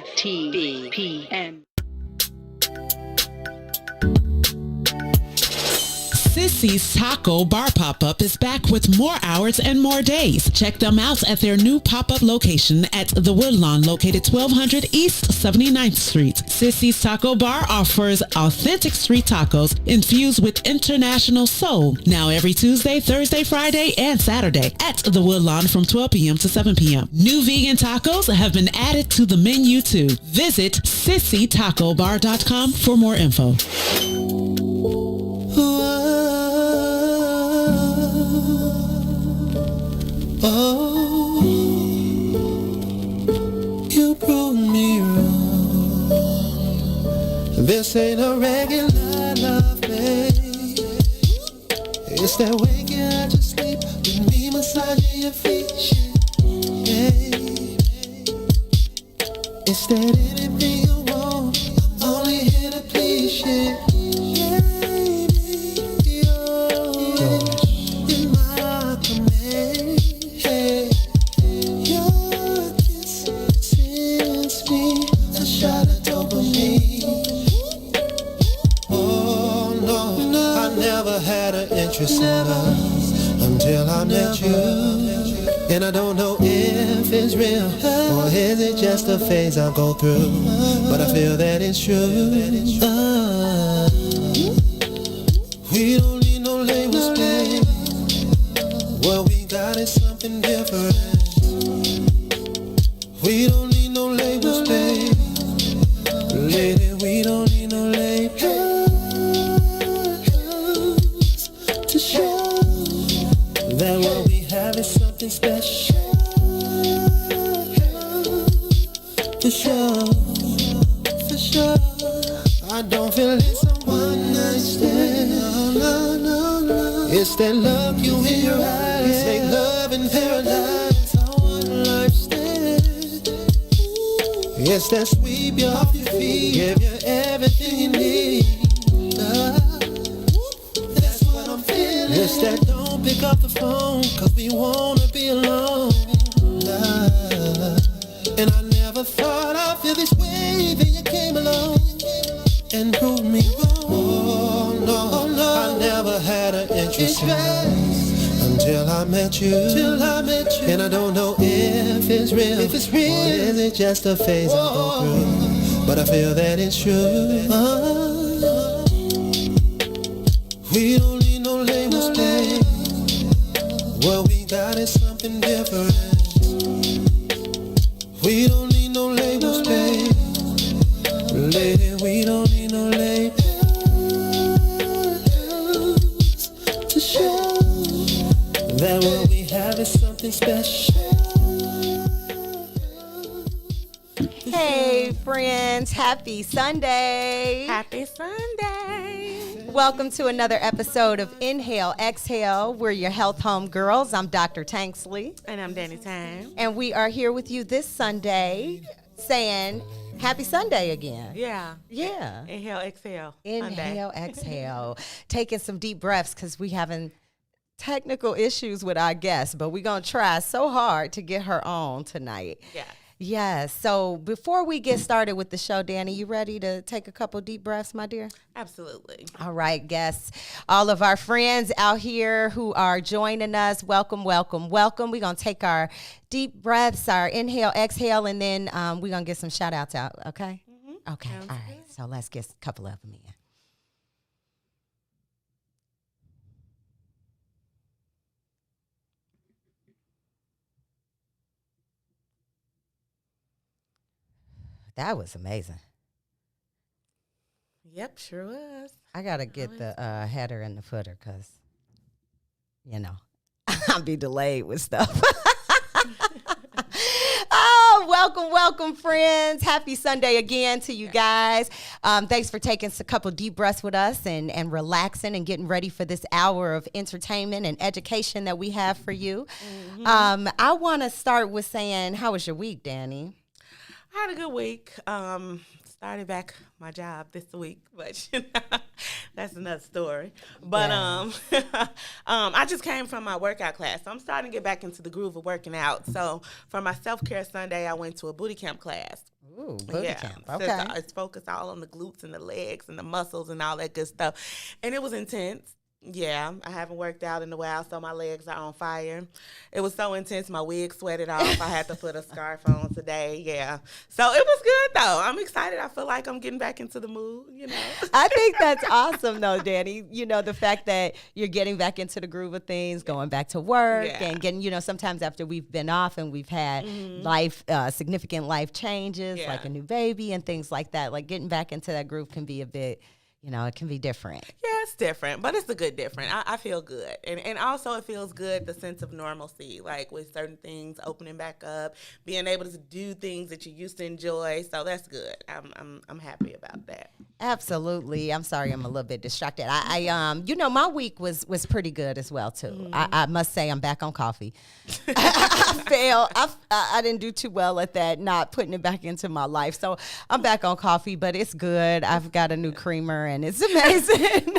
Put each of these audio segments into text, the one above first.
TBPN. Sissy's Taco Bar Pop-Up is back with more hours and more days. Check them out at their new pop-up location at The Woodlawn, located 1200 East 79th Street. Sissy's Taco Bar offers authentic street tacos infused with international soul. Now every Tuesday, Thursday, Friday, and Saturday at The Woodlawn from 12 p.m. to 7 p.m. New vegan tacos have been added to the menu too. Visit sissytacobar.com for more info. Oh, you proved me wrong. This ain't a regular love, babe. It's that waking out your sleep with me massaging your feet, babe. It's that anything you want, I'm only here to please you. Interest in us until I met you, and I don't know if it's real or is it just a phase I'll go through, but I feel that it's true. We don't need no labels, babe. What we got is something different. We don't need no labels, babe. Lady, we don't need no labels. That what we have is something special. For sure, for sure. I don't feel it's a one night stand. No, no, no. It's that look you in your eyes, make love in paradise. I want a life stand. It's that sweep you off your feet, give you everything you need. That's what I'm feeling. It's that pick up the phone, cause we wanna be alone. And I never thought I'd feel this way, then you came along and proved me wrong. Oh no, I never had an interest in us until I met you. And I don't know if it's real, or is it just a phase I go through, but I feel that it's true. We don't need no labels, babe. What we got is something different. We don't need no labels, babe. Lady, we don't need no labels to show that what we have is something special. Hey friends, happy Sunday. Happy Sunday. Welcome to another episode of Inhale, Exhale. We're your health home girls. I'm Dr. Tanksley. And I'm Danny Time. And we are here with you this Sunday saying happy Sunday again. Yeah. Yeah. Inhale, exhale. Inhale, exhale. Taking some deep breaths because we having technical issues with our guest, but we're going to try so hard to get her on tonight. Yeah. Yes. So before we get started with the show, Danny, you ready to take a couple deep breaths, my dear? Absolutely. All right, guests, all of our friends out here who are joining us, welcome, welcome, welcome. We're going to take our deep breaths, our inhale, exhale, and then we're going to get some shout outs out, okay? Mm-hmm. Okay. Sounds all right. Good. So let's get a couple of them in. That was amazing. Yep, sure was. I got to get the header and the footer because, you know, I'll be delayed with stuff. Oh, welcome, welcome, friends. Happy Sunday again to you guys. Thanks for taking a couple deep breaths with us and relaxing and getting ready for this hour of entertainment and education that we have for you. Mm-hmm. I want to start with saying, how was your week, Danny? I had a good week. Started back my job this week, but you know, that's another story. But I just came from my workout class, so I'm starting to get back into the groove of working out. So for my self-care Sunday, I went to a booty camp class. Ooh, booty camp. Okay. So it's focused all on the glutes and the legs and the muscles and all that good stuff. And it was intense. Yeah, I haven't worked out in a while, so my legs are on fire. It was so intense, my wig sweated off. I had to put a scarf on today. Yeah. So it was good, though. I'm excited. I feel like I'm getting back into the mood, I think that's awesome, though, Danny. The fact that you're getting back into the groove of things, going back to work, and getting, sometimes after we've been off and we've had significant life changes, like a new baby and things like that, like getting back into that groove can be a bit, it can be different. Yeah, it's different, but it's a good different. I feel good. And also it feels good, the sense of normalcy, like with certain things opening back up, being able to do things that you used to enjoy. So that's good. I'm happy about that. Absolutely. I'm sorry I'm a little bit distracted. My week was pretty good as well, too. I must say I'm back on coffee. I failed. I didn't do too well at that, not putting it back into my life. So I'm back on coffee, but it's good. I've got a new creamer, and it's amazing.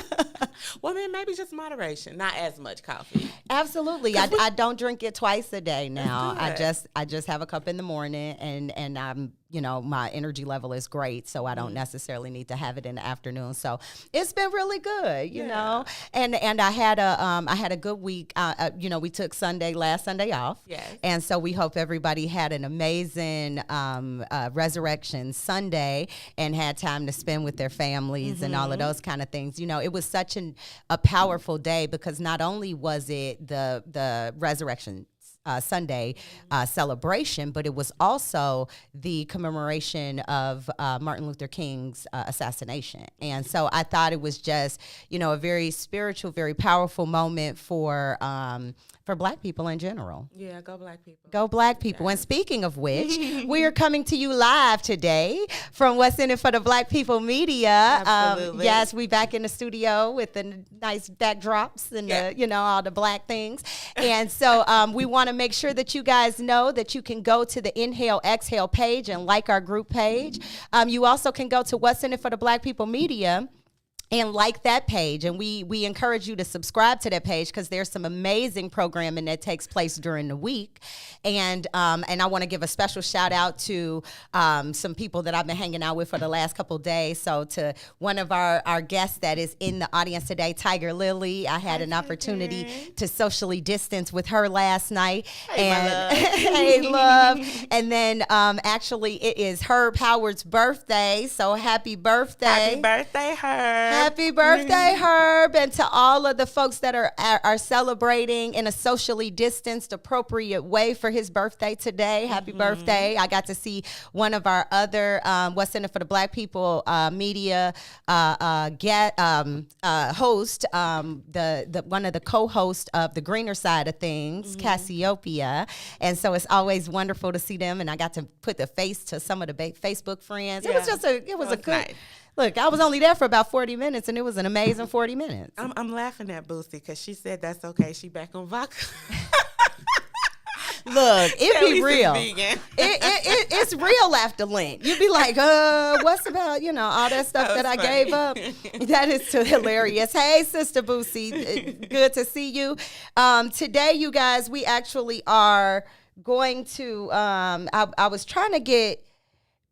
Well, then maybe just moderation, not as much coffee. Absolutely. I don't drink it twice a day now. I just have a cup in the morning, and I'm, my energy level is great, so I don't necessarily need to have it in the afternoon. So it's been really good, you know. And I had a good week. We took last Sunday off. Yes. And so we hope everybody had an amazing Resurrection Sunday and had time to spend with their families and all of those kind of things. It was such a powerful day because not only was it the Resurrection Sunday celebration, but it was also the commemoration of Martin Luther King's assassination. And so I thought it was just, a very spiritual, very powerful moment for Black people in general. Yeah, go Black people. Go Black people. And speaking of which, we are coming to you live today from What's in It for the Black People Media. Absolutely. Yes, we back in the studio with the nice backdrops and all the Black things. And so we want to make sure that you guys know that you can go to the Inhale Exhale page and like our group page. You also can go to What's in It for the Black People Media and like that page. And we encourage you to subscribe to that page because there's some amazing programming that takes place during the week. And I want to give a special shout out to some people that I've been hanging out with for the last couple of days. So to one of our guests that is in the audience today, Tiger Lily. I had an opportunity to socially distance with her last night. Hey, my love. Hey, love. And then actually it is Herb Howard's birthday. So happy birthday. Happy birthday, Herb. Happy birthday, Herb, and to all of the folks that are celebrating in a socially distanced, appropriate way for his birthday today. Happy birthday. I got to see one of our other What's in It for the Black People media host, one of the co-hosts of The Greener Side of Things, Cassiopeia. And so it's always wonderful to see them, and I got to put the face to some of the Facebook friends. It was just a good... Nice. Look, I was only there for about 40 minutes, and it was an amazing 40 minutes. I'm laughing at Boosie because she said that's okay. She back on vodka. Look, it be real. It's real after Lent. You be like, what's about, all that stuff that I gave up? That is too hilarious. Hey, Sister Boosie, good to see you. Today, you guys, we actually are going to, I was trying to get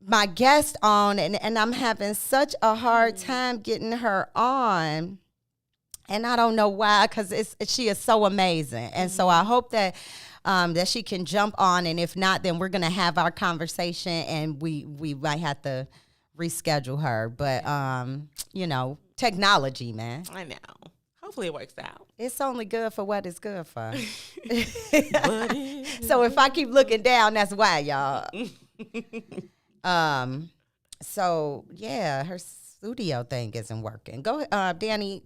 my guest on, and I'm having such a hard time getting her on, and I don't know why, because she is so amazing, and so I hope that that she can jump on, and if not, then we're gonna have our conversation, and we might have to reschedule her, but technology, man. I know. Hopefully it works out. It's only good for what it's good for. So if I keep looking down, that's why, y'all. So yeah, her studio thing isn't working. Go, Danny.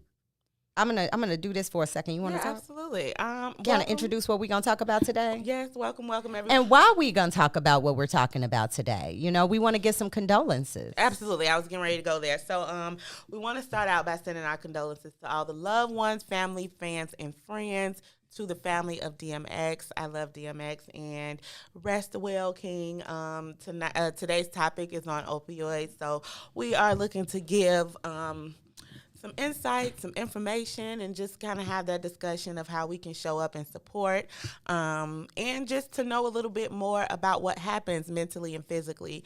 I'm gonna do this for a second. You want to talk? Absolutely. Kind of introduce what we're gonna talk about today. Yes, welcome everyone. And why we gonna talk about what we're talking about today? We want to give some condolences. Absolutely, I was getting ready to go there. So we want to start out by sending our condolences to all the loved ones, family, fans, and friends. To the family of DMX. I love DMX, and rest well, King. Today's topic is on opioids, so we are looking to give some insight, some information, and just kind of have that discussion of how we can show up and support, and just to know a little bit more about what happens mentally and physically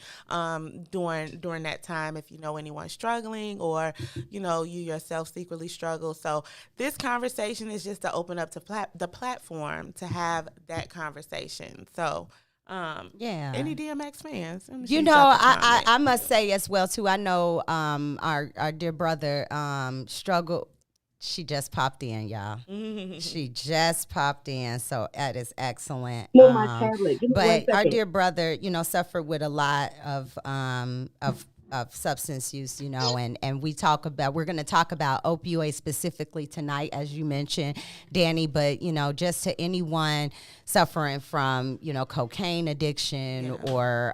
during that time, if you know anyone struggling, or you yourself secretly struggle. So this conversation is just to open up to the platform to have that conversation. So any DMX fans, I must say as well too, I know our dear brother struggled. She just popped in, y'all. She just popped in, so that is excellent. My tablet. But our dear brother, suffered with a lot of substance use, and we're going to talk about opioids specifically tonight, as you mentioned, Danny, but, just to anyone suffering from, cocaine addiction or,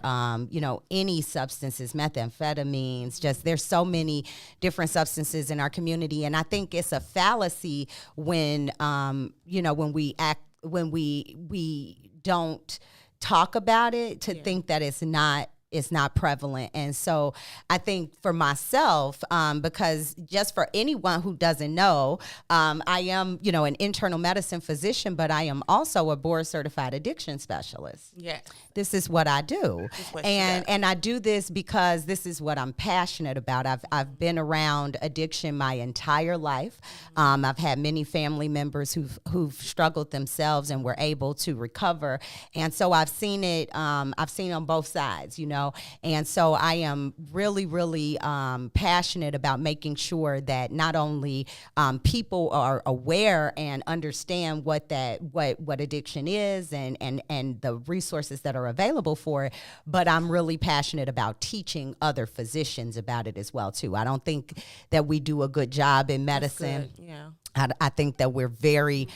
any substances, methamphetamines, just there's so many different substances in our community. And I think it's a fallacy when, when we don't talk about it to think that it's not prevalent. And so I think for myself, because just for anyone who doesn't know, I am, an internal medicine physician, but I am also a board certified addiction specialist. Yes. This is what I do. And I do this because this is what I'm passionate about. I've been around addiction my entire life. I've had many family members who've struggled themselves and were able to recover. And so I've seen it, I've seen on both sides, and so I am really, really passionate about making sure that not only people are aware and understand what addiction is and the resources that are available for it, but I'm really passionate about teaching other physicians about it as well too. I don't think that we do a good job in medicine. That's good. Yeah. I think that we're very,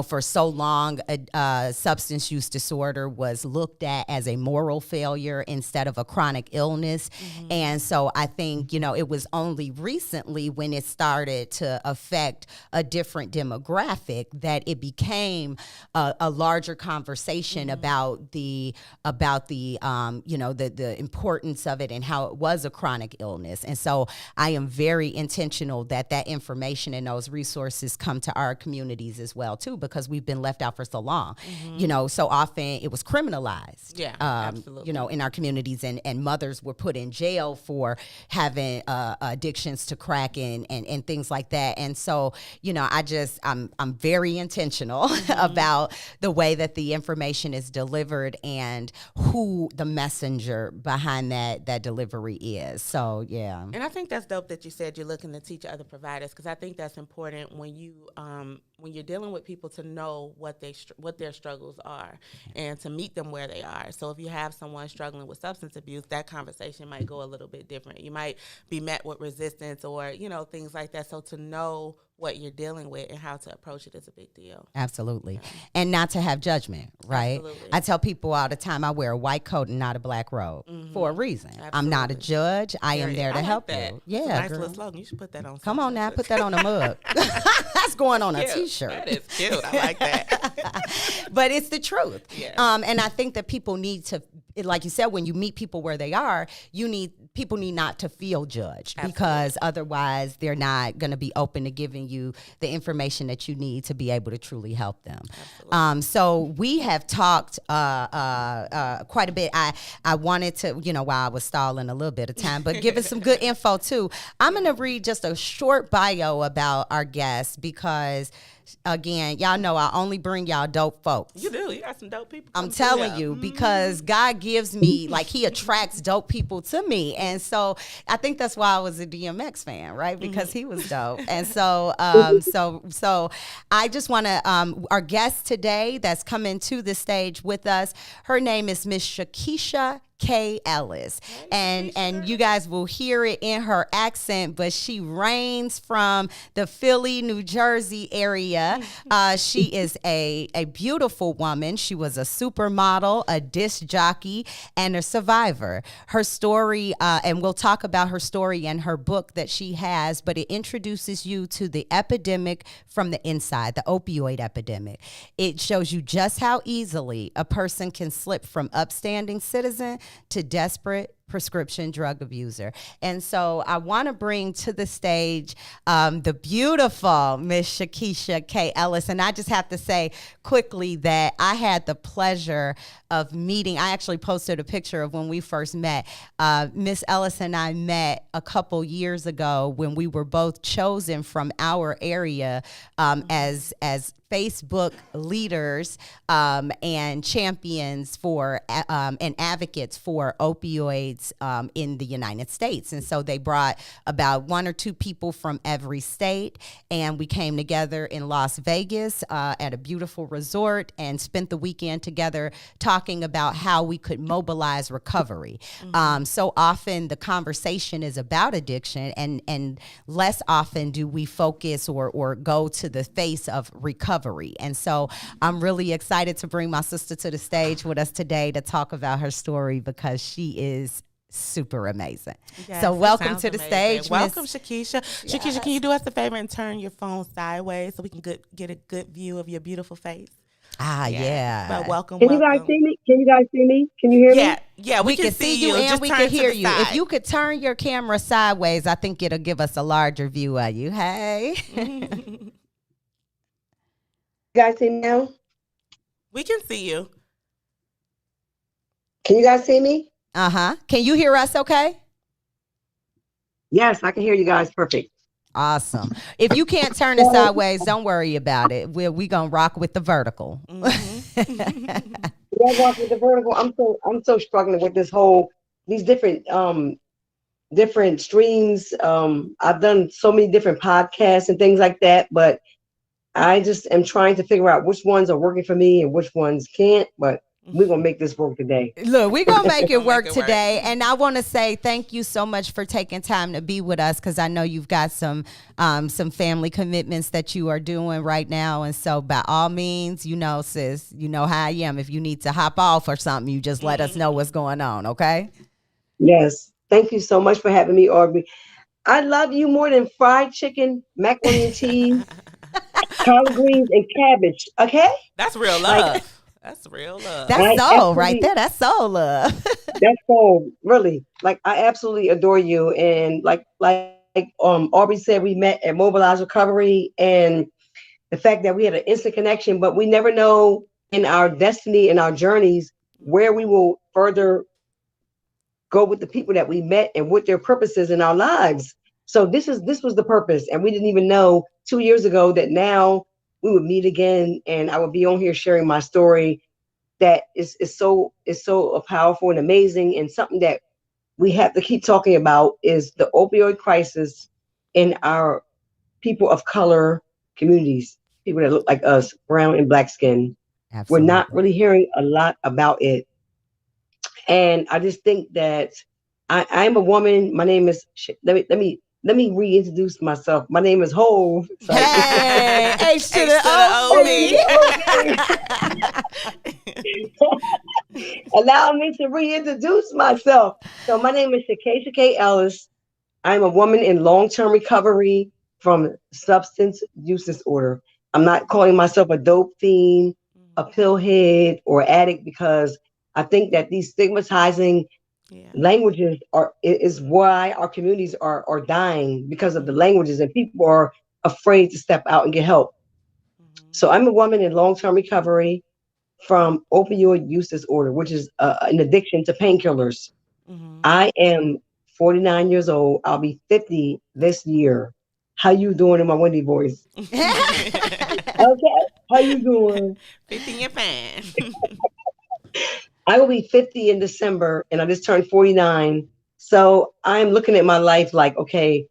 for so long, substance use disorder was looked at as a moral failure instead of a chronic illness. Mm-hmm. And so I think, it was only recently when it started to affect a different demographic that it became a larger conversation about the importance of it and how it was a chronic illness. And so I am very intentional that information and those resources come to our communities as well too, because we've been left out for so long. Mm-hmm. So often it was criminalized. Yeah, absolutely. In our communities, and mothers were put in jail for having addictions to crack and things like that. And so, I'm very intentional about the way that the information is delivered and who the messenger behind that delivery is. So, yeah. And I think that's dope that you said you're looking to teach other providers, because I think that's important when you're dealing with people to know what their struggles are and to meet them where they are. So if you have someone struggling with substance abuse, that conversation might go a little bit different. You might be met with resistance or, things like that. So to know what you're dealing with and how to approach it is a big deal. Absolutely. Yeah. And not to have judgment, right? Absolutely. I tell people all the time, I wear a white coat and not a black robe for a reason. Absolutely. I'm not a judge. I am there to help that. you. Yeah, nice little slogan. You should put that on. Come on now, put that on a mug. That's going on a T-shirt. That is cute. I like that. But it's the truth. Yeah. And I think that people need to, like you said, when you meet people where they are, people need not to feel judged. Absolutely. Because otherwise they're not going to be open to giving you the information that you need to be able to truly help them. So we have talked quite a bit. I wanted to, while I was stalling a little bit of time, but give us some good info too. I'm going to read just a short bio about our guest because, again, y'all know I only bring y'all dope folks. You do. You got some dope people. I'm telling you, because God gives me, he attracts dope people to me. And so I think that's why I was a DMX fan, right? Because he was dope. And so so I just want to, our guest today that's coming to the stage with us, her name is Miss Shakisha K. Ellis. And you guys will hear it in her accent, but she reigns from the Philly, New Jersey area. She is a beautiful woman. She was a supermodel, a disc jockey, and a survivor. Her story, and we'll talk about her story and her book that she has, but it introduces you to the epidemic from the inside, the opioid epidemic. It shows you just how easily a person can slip from upstanding citizen to desperate prescription drug abuser. And so I want to bring to the stage the beautiful Miss Shakisha K. Ellis. And I just have to say quickly that I had the pleasure of meeting. I actually posted a picture of when we first met. Miss Ellis and I met a couple years ago when we were both chosen from our area as Facebook leaders and champions for and advocates for opioids in the United States. And so they brought about 1 or 2 people from every state, and we came together in Las Vegas at a beautiful resort and spent the weekend together talking about how we could mobilize recovery. So often the conversation is about addiction, and less often do we focus or go to the face of recovery. And so I'm really excited to bring my sister to the stage with us today to talk about her story, because she is super amazing. Yes, so welcome to the amazing. stage. Welcome, Miss. Shakisha. Shakisha, can you do us a favor and turn your phone sideways so we can get a good view of your beautiful face? Yeah. But welcome. Can you guys see me? Can you guys see me? Can you hear me? Yeah, we can see you and Just we turn can to hear the you. side. If you could turn your camera sideways, I think it'll give us a larger view of you. Hey. You guys see me now? We can see you. Can you guys see me? Can you hear us okay? Yes, I can hear you guys perfect. Awesome. If you can't turn it sideways, don't worry about it. We gonna rock with the vertical. Yeah, walk with the vertical. I'm so struggling with these different streams. I've done so many different podcasts and things like that, but I just am trying to figure out which ones are working for me and which ones can't. But we're gonna make this work today. Look, we're going to make it work today. And I want to say thank you so much for taking time to be with us, because I know you've got some family commitments that you are doing right now. And so by all means, sis, you know how I am. If you need to hop off or something, you just let us know what's going on, okay? Yes. Thank you so much for having me, Audrey. I love you more than fried chicken, macaroni and cheese, collard greens, and cabbage. Okay? That's real love. That's real love. That's soul right there. That's soul love. That's soul, really. Like, I absolutely adore you. And like Aubrey said, we met at Mobilize Recovery, and the fact that we had an instant connection, but we never know in our destiny and our journeys where we will further go with the people that we met and what their purpose is in our lives. So this was the purpose, and we didn't even know 2 years ago that now we would meet again, and I would be on here sharing my story. That is so powerful and amazing, and something that we have to keep talking about is the opioid crisis in our people of color communities, people that look like us, brown and black skin. Absolutely. We're not really hearing a lot about it. And I just think that I'm a woman. My name is, let me reintroduce myself. My name is Hove. Hey, H to the O. Allow me to reintroduce myself. So my name is Shakisha K. Ellis. I'm a woman in long-term recovery from substance use disorder. I'm not calling myself a dope fiend, a pill head, or addict, because I think that these stigmatizing languages is why our communities are dying, because of the languages, and people are afraid to step out and get help. So I'm a woman in long-term recovery from opioid use disorder, which is an addiction to painkillers. I am 49 years old. I'll be 50 this year. How you doing in my Wendy voice? Okay, how you doing? 50 and fine. I will be 50 in December, and I just turned 49. So I'm looking at my life like, okay,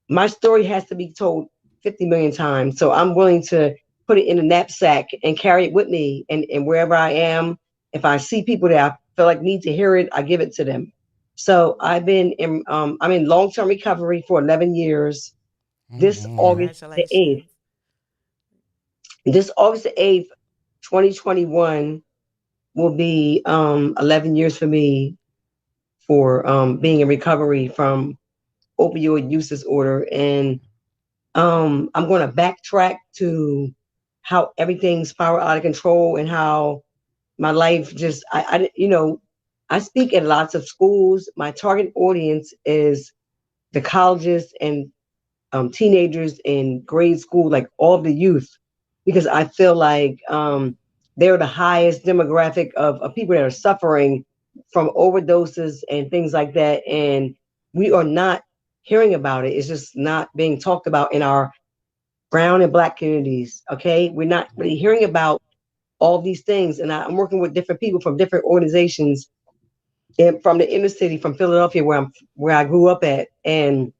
my story has to be told 50 million times. So I'm willing to put it in a knapsack and carry it with me. And wherever I am, if I see people that I feel like need to hear it, I give it to them. So I'm in long-term recovery for 11 years. This August the 8th, 2021 will be 11 years for me for being in recovery from opioid use disorder. And I'm going to backtrack to how everything spiraled out of control and how my life just, I I speak at lots of schools. My target audience is the colleges and teenagers in grade school, like all the youth, because I feel like they're the highest demographic of people that are suffering from overdoses and things like that. And we are not hearing about it. It's just not being talked about in our brown and black communities. Okay. We're not really hearing about all these things. And I'm working with different people from different organizations and from the inner city, from Philadelphia, where I grew up at. And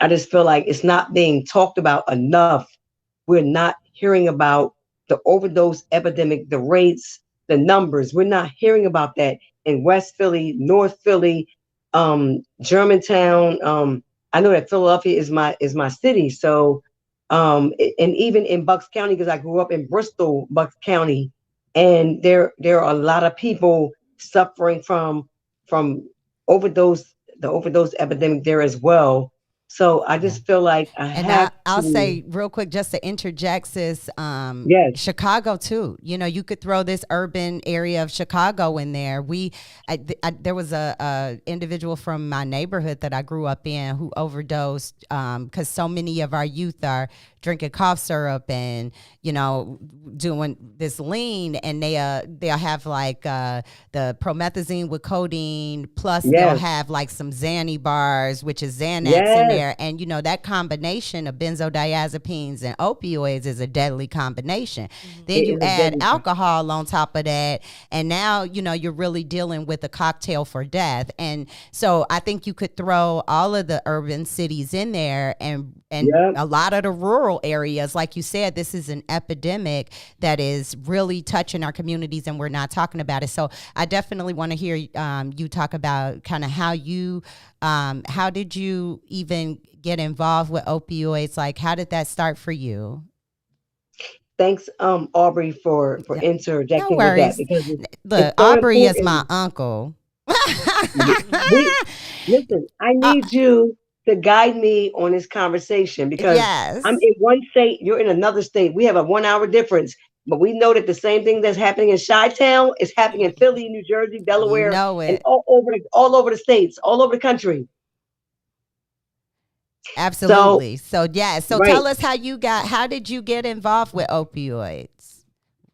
I just feel like it's not being talked about enough. We're not hearing about the overdose epidemic, the rates, the numbers. We're not hearing about that in West Philly, North Philly, Germantown. I know that Philadelphia is my city. So, and even in Bucks County, because I grew up in Bristol, Bucks County, and there are a lot of people suffering from overdose, the overdose epidemic there as well. So I Yeah. just feel like I And have I'll to, say real quick, just to interject, sis, yes, Chicago too. You know, you could throw this urban area of Chicago in there. There was a individual from my neighborhood that I grew up in who overdosed because so many of our youth are drinking cough syrup and doing this lean, and they'll have like the promethazine with codeine, plus they'll yes, have like some Xanny bars, which is Xanax in yes, there, and that combination of benzodiazepines and opioids is a deadly combination. Then it you is a add deadly. alcohol on top of that, and now you're really dealing with a cocktail for death. And so I think you could throw all of the urban cities in there, and Yep. a lot of the rural areas. Like you said, this is an epidemic that is really touching our communities, and we're not talking about it. So I definitely want to hear you talk about kind of how did you even get involved with opioids? Like, how did that start for you? Thanks, Aubrey, for Yeah, no interjecting with that worries. because it's Look, so Aubrey is my important. uncle. We listen. I Uh, need you to guide me on this conversation because I'm yes. in one state, you're in another state. We have a 1 hour difference, but we know that the same thing that's happening in Chi-Town is happening in Philly, New Jersey, You Delaware, know and it. all over the states, all over the country. So Absolutely. So yeah. So right. tell us how did you get involved with opioids?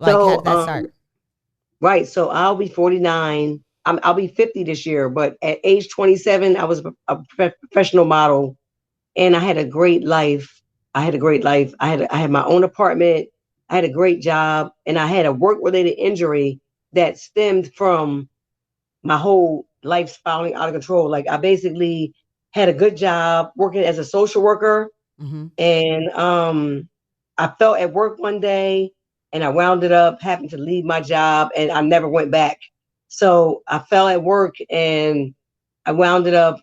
Like, how So did that start? right. So I'll be 49. I'll be 50 this year, but at age 27, I was a professional model and I had a great life. I had a great life. I had my own apartment. I had a great job and I had a work related injury that stemmed from my whole life spiraling out of control. Like I basically had a good job working as a social worker Mm-hmm. and I felt at work one day and I wound it up having to leave my job and I never went back. So I fell at work and I wound it up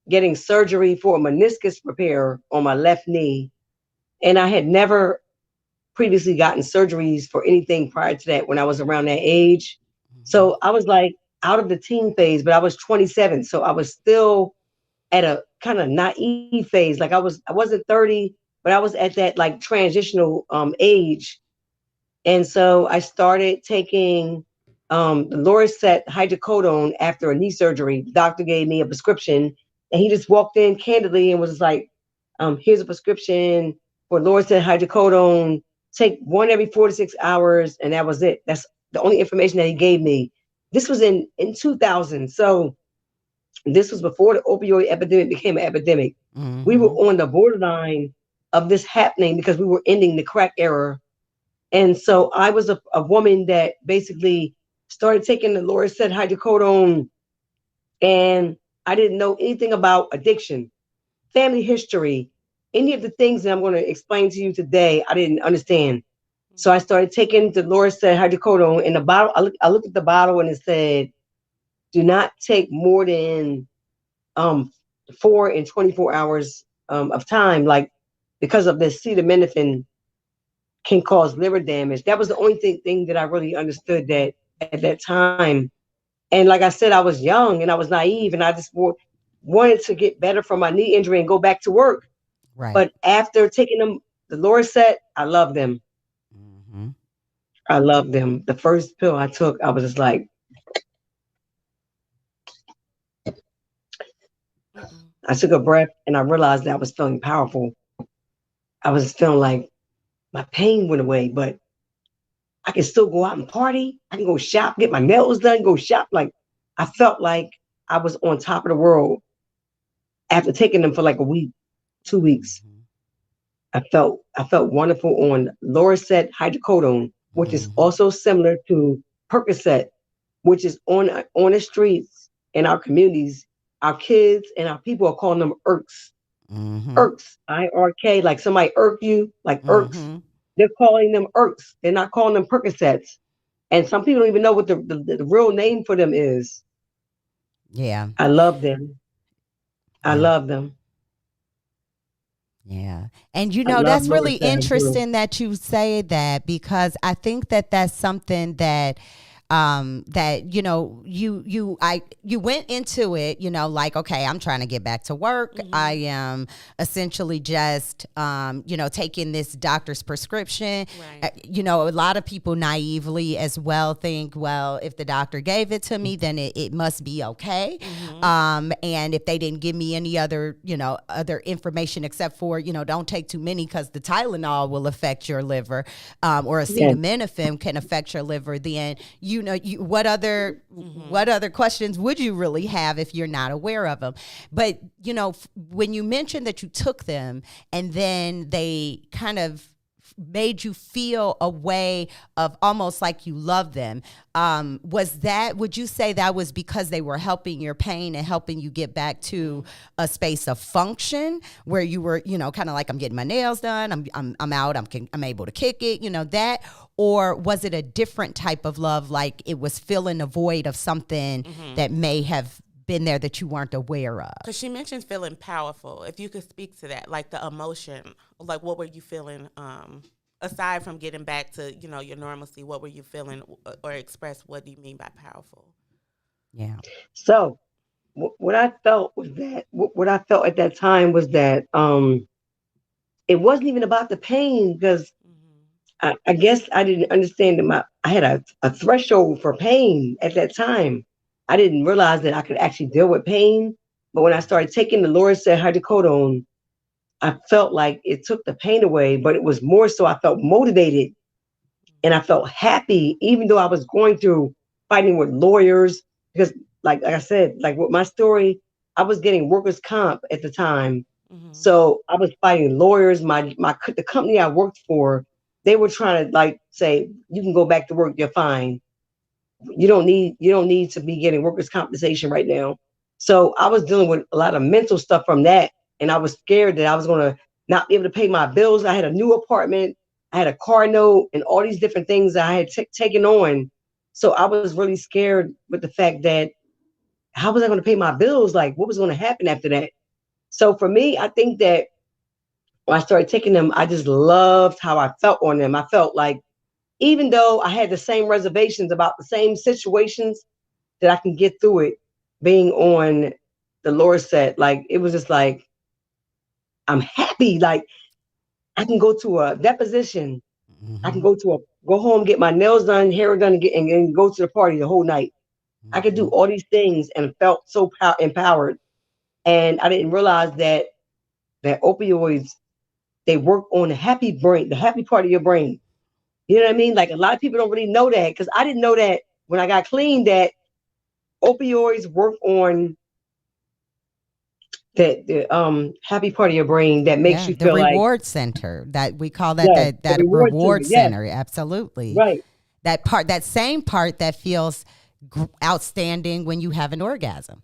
getting surgery for a meniscus repair on my left knee. And I had never previously gotten surgeries for anything prior to that when I was around that age. Mm-hmm. So I was like out of the teen phase, but I was 27. So I was still at a kind of naive phase. Like I wasn't 30, but I was at that like transitional age. And so I started taking the Loricet hydrocodone after a knee surgery. The doctor gave me a prescription and he just walked in candidly and was like, here's a prescription for Loricet hydrocodone. Take one every 4 to 6 hours. And that was it. That's the only information that he gave me. This was in 2000. So this was before the opioid epidemic became an epidemic. We were Mm-hmm. on the borderline of this happening because we were ending the crack era. And so I was a woman that basically started taking the Loricet hydrocodone and I didn't know anything about addiction, family history, any of the things that I'm going to explain to you today, I didn't understand. So I started taking the Loricet hydrocodone in the bottle. I looked at the bottle and it said, do not take more than 4 and 24 hours of time, like because of this acetaminophen can cause liver damage. That was the only thing that I really understood that at that time. And like I said, I was young and I was naive, and I just wanted to get better from my knee injury and go back to work. Right. But after taking the Loricet, I love them. Mm-hmm. I love them. The first pill I took, I was just like, I took a breath and I realized that I was feeling powerful. I was feeling like my pain went away, but I can still go out and party. I can go shop, get my nails done, go shop. Like I felt like I was on top of the world after taking them for like a week, 2 weeks. I felt wonderful on Loracet hydrocodone, which is also similar to Percocet, which is on the streets in our communities. Our kids and our people are calling them irks. Irks, IRK, like somebody irk you, like irks. They're calling them irks. They're not calling them Percocets. And some people don't even know what the real name for them is. Yeah. I love them. I love them. Yeah. And I love that's really Loracet hydrocodone. interesting that you say that, because I think that that's something that that you went into it, like, okay, I'm trying to get back to work. I am essentially just taking this doctor's prescription. Right. A lot of people naively as well think, well, if the doctor gave it to me, then it must be okay. And if they didn't give me any other other information except for don't take too many because the Tylenol will affect your liver, or Yes. acetaminophen can affect your liver, then what other questions would you really have if you're not aware of them? But when you mentioned that you took them and then they kind of made you feel a way of almost like you love them, would you say that was because they were helping your pain and helping you get back to a space of function where you were kind of like, I'm getting my nails done, I'm out, I'm able to kick it, that? Or was it a different type of love, like it was filling a void of something that may have been there that you weren't aware of? Because she mentioned feeling powerful. If you could speak to that, like the emotion, like what were you feeling, aside from getting back to, your normalcy, what were you feeling, or express what do you mean by powerful? Yeah. So what I felt was that what I felt at that time was that it wasn't even about the pain, because I guess I didn't understand that I had a threshold for pain at that time. I didn't realize that I could actually deal with pain. But when I started taking the Loracet hydrocodone, I felt like it took the pain away, but it was more so I felt motivated and I felt happy, even though I was going through fighting with lawyers. Because like I said, like with my story, I was getting workers' comp at the time. So I was fighting lawyers. The company I worked for, they were trying to like say, you can go back to work, you're fine. You don't need to be getting workers' compensation right now. So I was dealing with a lot of mental stuff from that. And I was scared that I was gonna not be able to pay my bills. I had a new apartment, I had a car note, and all these different things I had taken on. So I was really scared with the fact that how was I going to pay my bills? Like, what was going to happen after that? So for me, I think that when I started taking them, I just loved how I felt on them. I felt like even though I had the same reservations about the same situations, that I can get through it being on the Loracet. Like it was just like I'm happy. Like I can go to a deposition. I can go home, get my nails done, hair done, and go to the party the whole night. I could do all these things and felt so empowered. And I didn't realize that opioids, they work on the happy brain, the happy part of your brain. You know what I mean? Like a lot of people don't really know that, because I didn't know that when I got clean, that opioids work on the happy part of your brain that makes Yeah, you the feel like, reward center, that we call that, yes, the that reward center. reward Yes, center. Absolutely. right. That same part that feels outstanding when you have an orgasm.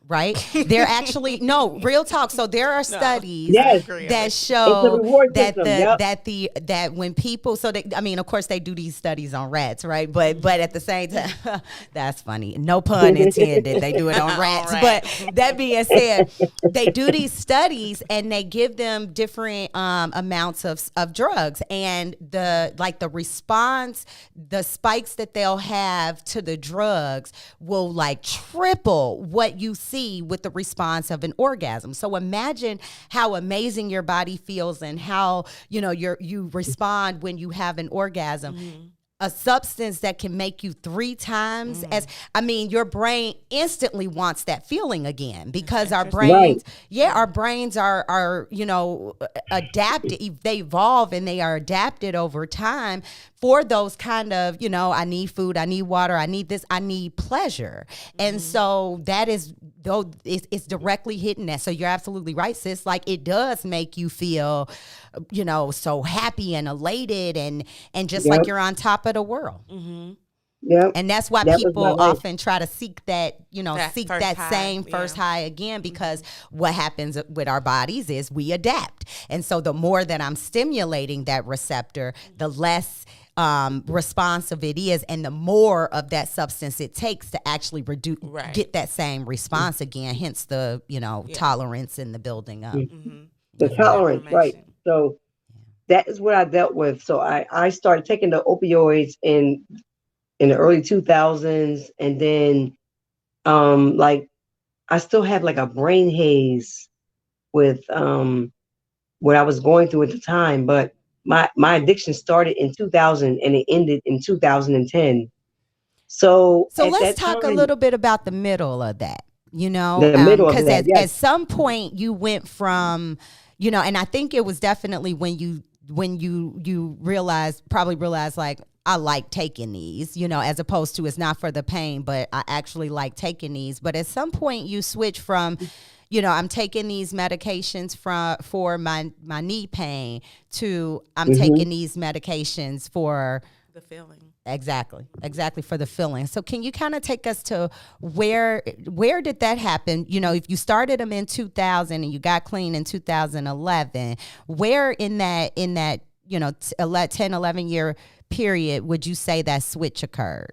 Right? They're actually, no, real talk. So there are studies Yes, that it's the show reward that system. Yep. that when people, so they, I mean, of course they do these studies on rats, right? But at the same time, that's funny. No pun intended. They do it on rats. But that being said, they do these studies and they give them different amounts of drugs, and the response, the spikes that they'll have to the drugs will like triple what you see with the response of an orgasm. So imagine how amazing your body feels and how you respond when you have an orgasm. a substance that can make you 3 times as, I mean, your brain instantly wants that feeling again because our Right. brains, our brains are, you know, adapted, they evolve and they are adapted over time for those kind of, you know, I need food, I need water, I need this, I need pleasure. And so that is, though, it's directly hitting that. So you're absolutely right, sis. Like, it does make you feel, you know, so happy and elated and just like Yep. you're on top of the world. Yep. And that's why That was my people life. often try to seek that, you know, That seek first that high, same first high again, because what happens with our bodies is we adapt. And so the more that I'm stimulating that receptor, the less responsive it is, and the more of that substance it takes to actually reduce, get that same response again. Hence the, you know, tolerance and the building up. The tolerance, right? So that is what I dealt with. So I started taking the opioids in the early 2000s, and then like I still have like a brain haze with what I was going through at the time, but my addiction started in 2000 and it ended in 2010. So So at let's that talk a time, little bit about the middle of that, you know, the middle of because that, at yes. some point you went from, you know, and I think it was definitely when you probably realized like, I like taking these, you know, as opposed to it's not for the pain, but I actually like taking these. But at some point you switch from, you know, I'm taking these medications for my knee pain to I'm taking these medications for The feeling. exactly for the feeling. So can you kind of take us to where did that happen? You know, if you started them in 2000 and you got clean in 2011, where in that you know 10 11 year period would you say that switch occurred?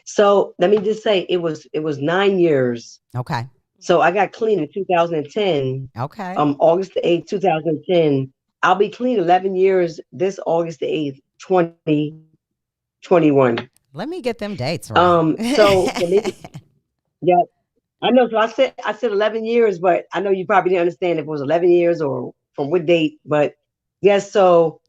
So let me just say it was 9 years. Okay. So I got clean in 2010. Okay. August the 8th, 2010. I'll be clean 11 years this August the 8th, 2021. Let me get them dates right. So for me, yeah, I know. So I said 11 years, but I know you probably didn't understand if it was 11 years or from what date. But yes, so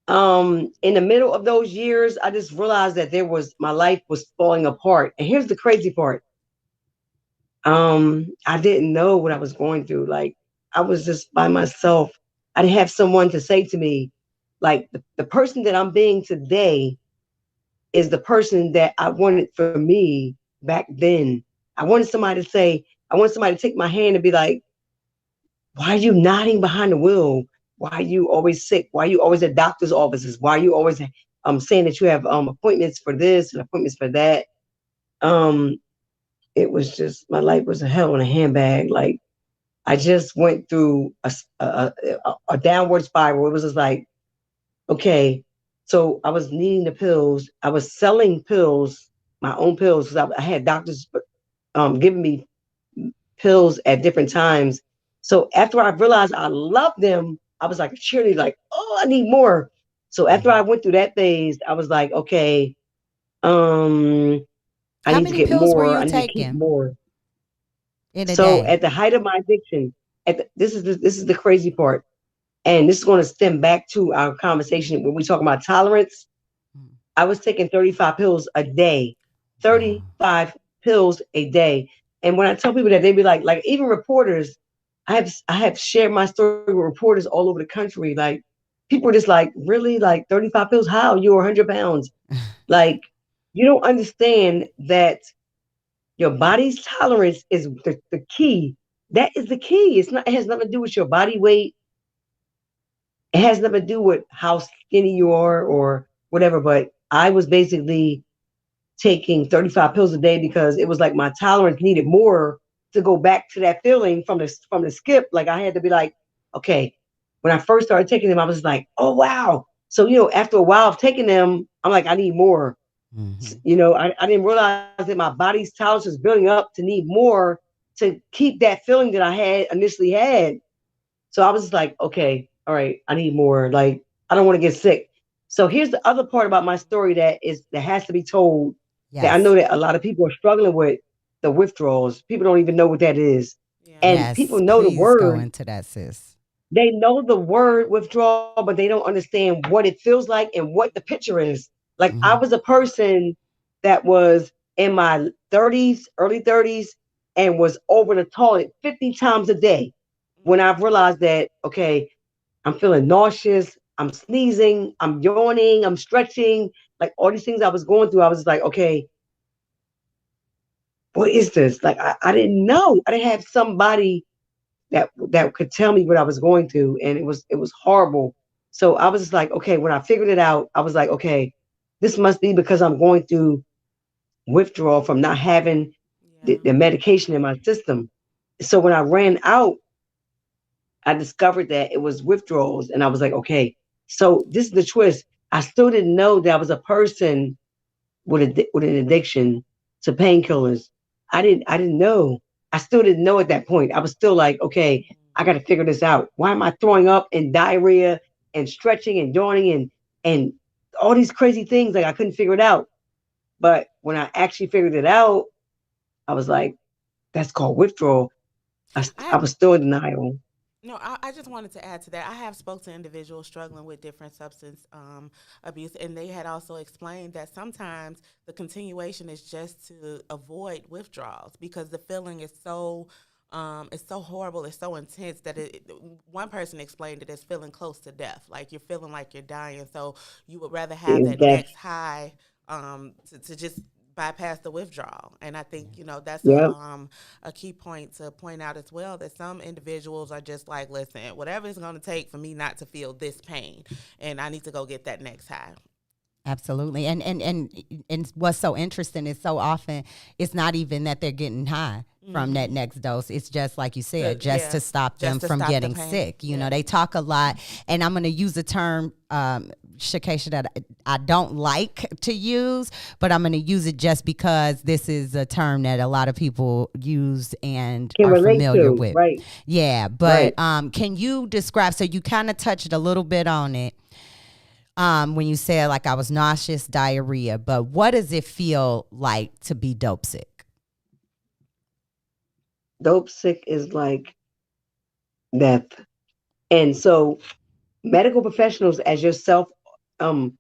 in the middle of those years, I just realized that my life was falling apart. And here's the crazy part. I didn't know what I was going through. Like, I was just by myself. I didn't have someone to say to me, like, the person that I'm being today is the person that I wanted for me back then. I want somebody to take my hand and be like, why are you nodding behind the wheel? Why are you always sick? Why are you always at doctor's offices? Why are you always saying that you have appointments for this and appointments for that? Um, it was just, my life was a hell in a handbag. Like, I just went through a downward spiral. It was just like, okay, so I was needing the pills. I was selling pills, my own pills, because I had doctors giving me pills at different times. So after I realized I loved them, I was like a cheerleader, like, oh, I need more. So after I went through that phase, I was like, okay, I How need to many get pills were more. you I need to keep taking more. in a So day? at the height of my addiction, this is the crazy part, and this is going to stem back to our conversation when we talk about tolerance. I was taking 35 pills a day, 35 pills a day. And when I tell people that, they be like even reporters, I have shared my story with reporters all over the country. Like, people are just like, really, like 35 pills? How? You're 100 pounds. Like, you don't understand that your body's tolerance is the key. That is the key. It has nothing to do with your body weight. It has nothing to do with how skinny you are or whatever. But I was basically taking 35 pills a day because it was like my tolerance needed more to go back to that feeling from the skip. Like, I had to be like, okay, when I first started taking them, I was like, oh wow. So, after a while of taking them, I'm like, I need more. I didn't realize that my body's tolerance was building up to need more to keep that feeling that I had initially had. So I was just like, okay, all right, I need more. Like, I don't want to get sick. So here's the other part about my story that has to be told, that I know Yes. that a lot of people are struggling with: the withdrawals. People don't even know what that is. Yeah. And people Yes. know the Please go word. into that, sis. they know the word withdrawal, but they don't understand what it feels like and what the picture is. Like I Hmm. was a person that was in my 30s, early 30s, and was over the toilet 50 times a day when I realized that, okay, I'm feeling nauseous, I'm sneezing, I'm yawning, I'm stretching, like all these things I was going through. I was just like, okay, what is this? Like I didn't know. I didn't have somebody that could tell me what I was going through, and it was horrible. So I was just like, okay, when I figured it out, I was like, okay, this must be because I'm going through withdrawal from not having Yeah. the medication in my system. So when I ran out, I discovered that it was withdrawals, and I was like, okay, so this is the twist. I still didn't know that I was a person with an addiction to painkillers. I didn't know. I still didn't know at that point. I was still like, okay, I got to figure this out. Why am I throwing up and diarrhea and stretching and yawning and all these crazy things? Like I couldn't figure it out. But when I actually figured it out, I was like, that's called withdrawal. I I have was still in denial. No, I just wanted to add to that. I have spoke to individuals struggling with different substance abuse, and they had also explained that sometimes the continuation is just to avoid withdrawals because the feeling is so it's so horrible, it's so intense that one person explained it as feeling close to death, like you're feeling like you're dying, so you would rather have that That's next high to just bypass the withdrawal. And I think, that's yeah, a key point to point out as well, that some individuals are just like, listen, whatever it's going to take for me not to feel this pain, and I need to go get that next high. Absolutely. And what's so interesting is so often it's not even that they're getting high from that next dose. It's just like you said, just Yeah, to stop them just to from stop the getting pain. sick. You Yeah. know, they talk a lot, and I'm going to use a term, Shakesha, that I don't like to use, but I'm going to use it just because this is a term that a lot of people use and can are relate familiar to, with. right, Yeah, right. but can you describe? So you kind of touched a little bit on it when you said like I was nauseous, diarrhea, but what does it feel like to be dope sick? Dope sick is like death. And so medical professionals as yourself, um,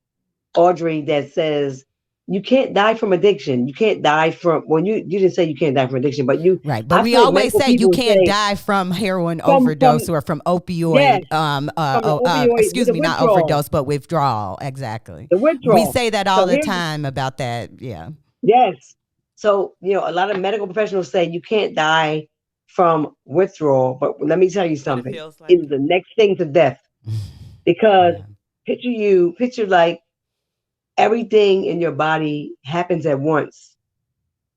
Audrey, that says you can't die from addiction. You can't die from well, you didn't say you can't die from addiction, but you Right, but I we feel like always medical say you people can't say die from heroin from overdose or from yes, opioid. from the opioid with Excuse the me, not withdrawal. overdose, but withdrawal. Exactly. The We withdrawal. say that all So the here's time about that. Yeah. yes. So, a lot of medical professionals say you can't die from withdrawal, but let me tell you But it something. feels It like is it. the next thing to death because Yeah. picture like everything in your body happens at once.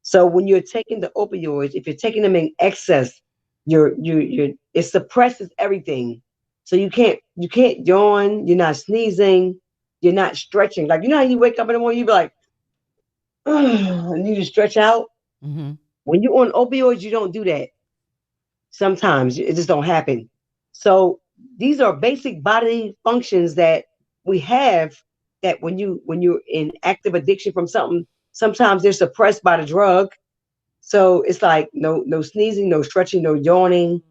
So when you're taking the opioids, if you're taking them in excess, it suppresses everything. So you can't yawn, you're not sneezing, you're not stretching. Like how you wake up in the morning, you be like, and you just stretch out. Hmm. When you're on opioids, you don't do that. Sometimes it just don't happen. So these are basic bodily functions that we have that when you're in active addiction from something, sometimes they're suppressed by the drug. So it's like no sneezing, no stretching, no yawning,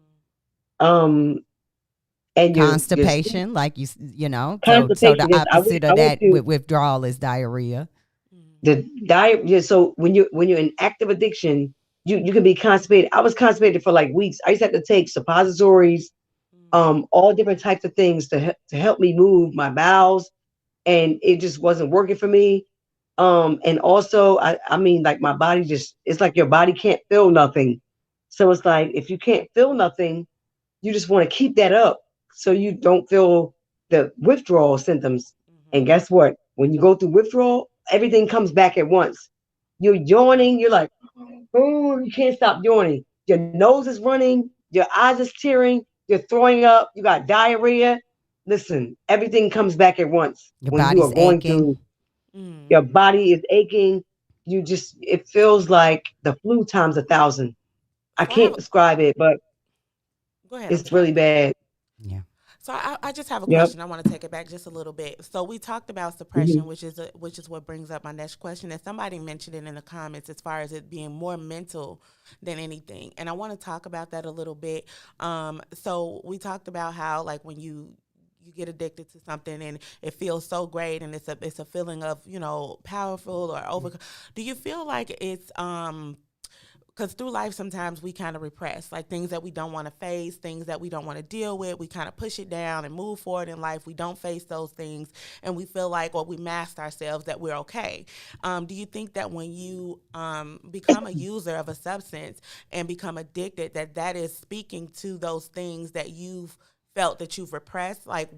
um, and your sleep Constipation, like you know. So the constipation. Yes, opposite I of went that to with withdrawal is diarrhea. the diet. Yeah, so when you're in active addiction, you can be constipated. I was constipated for like weeks. I used to have to take suppositories, all different types of things to help me move my bowels, and it just wasn't working for me. And also, I mean, like my body just, it's like your body can't feel nothing. So it's like, if you can't feel nothing, you just want to keep that up so you don't feel the withdrawal symptoms. And Mm-hmm. guess what? When you go through withdrawal, everything comes back at once. You're yawning, you're like, oh, you can't stop yawning. Your nose is running, your eyes is tearing, you're throwing up, you got diarrhea. Listen, everything comes back at once Your when you are body's going aching. through. Mm-hmm. Your body is aching. It feels like the flu times 1,000. I So I have can't describe it, but go ahead, I'm it's really sorry. bad. Yeah. So I just have a Yep. question. I want to take it back just a little bit. So we talked about Hmm. suppression, which is what brings up my next question. And somebody mentioned it in the comments as far as it being more mental than anything. And I want to talk about that a little bit. So we talked about how like when you get addicted to something and it feels so great and it's a feeling of powerful or over. Do you feel like it's because through life sometimes we kind of repress like things that we don't want to face, things that we don't want to deal with, we kind of push it down and move forward in life. We don't face those things and we feel like, or we mask ourselves that we're okay. Do you think that when you become a user of a substance and become addicted, that is speaking to those things that you've felt that you've repressed, like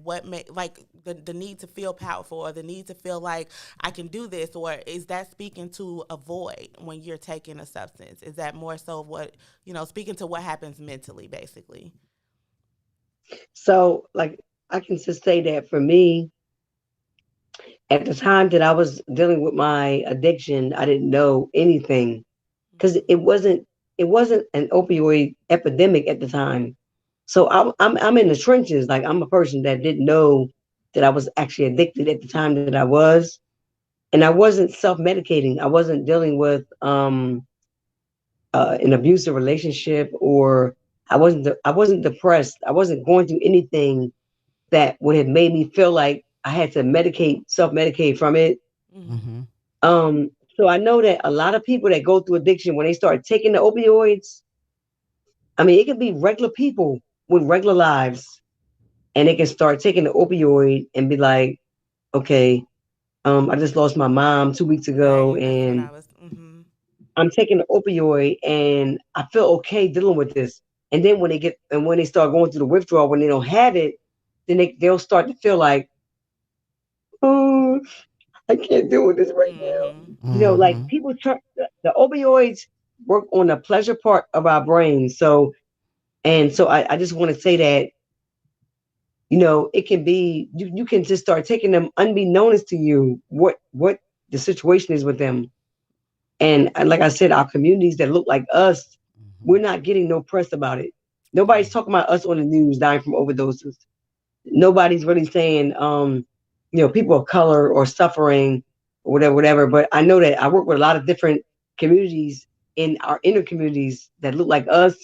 like the need to feel powerful or the need to feel like I can do this, or is that speaking to a void when you're taking a substance? Is that more so what speaking to what happens mentally, basically? So, like, I can just say that for me, at the time that I was dealing with my addiction, I didn't know anything because it wasn't an opioid epidemic at the time. So I'm in the trenches. Like I'm a person that didn't know that I was actually addicted at the time that I was, and I wasn't self medicating. I wasn't dealing with an abusive relationship, or I wasn't depressed. I wasn't going through anything that would have made me feel like I had to self medicate from it. Mm-hmm. Mm-hmm. So I know that a lot of people that go through addiction, when they start taking the opioids, I mean, it can be regular people with regular lives, and they can start taking the opioid and be like, okay, I just lost my mom 2 weeks ago, Right. That's what and I was. Mm-hmm. I'm taking the opioid, and I feel okay dealing with this. And then when they start going through the withdrawal, when they don't have it, then they'll start to feel like, oh, I can't deal with this right now. Mm-hmm. Like Mm-hmm. people turn the opioids work on the pleasure part of our brain. So I just want to say that, it can be you can just start taking them unbeknownst to you what the situation is with them. And like I said, our communities that look like us, we're not getting no press about it. Nobody's talking about us on the news dying from overdoses. Nobody's really saying, people of color or suffering or whatever. But I know that I work with a lot of different communities in our inner communities that look like us,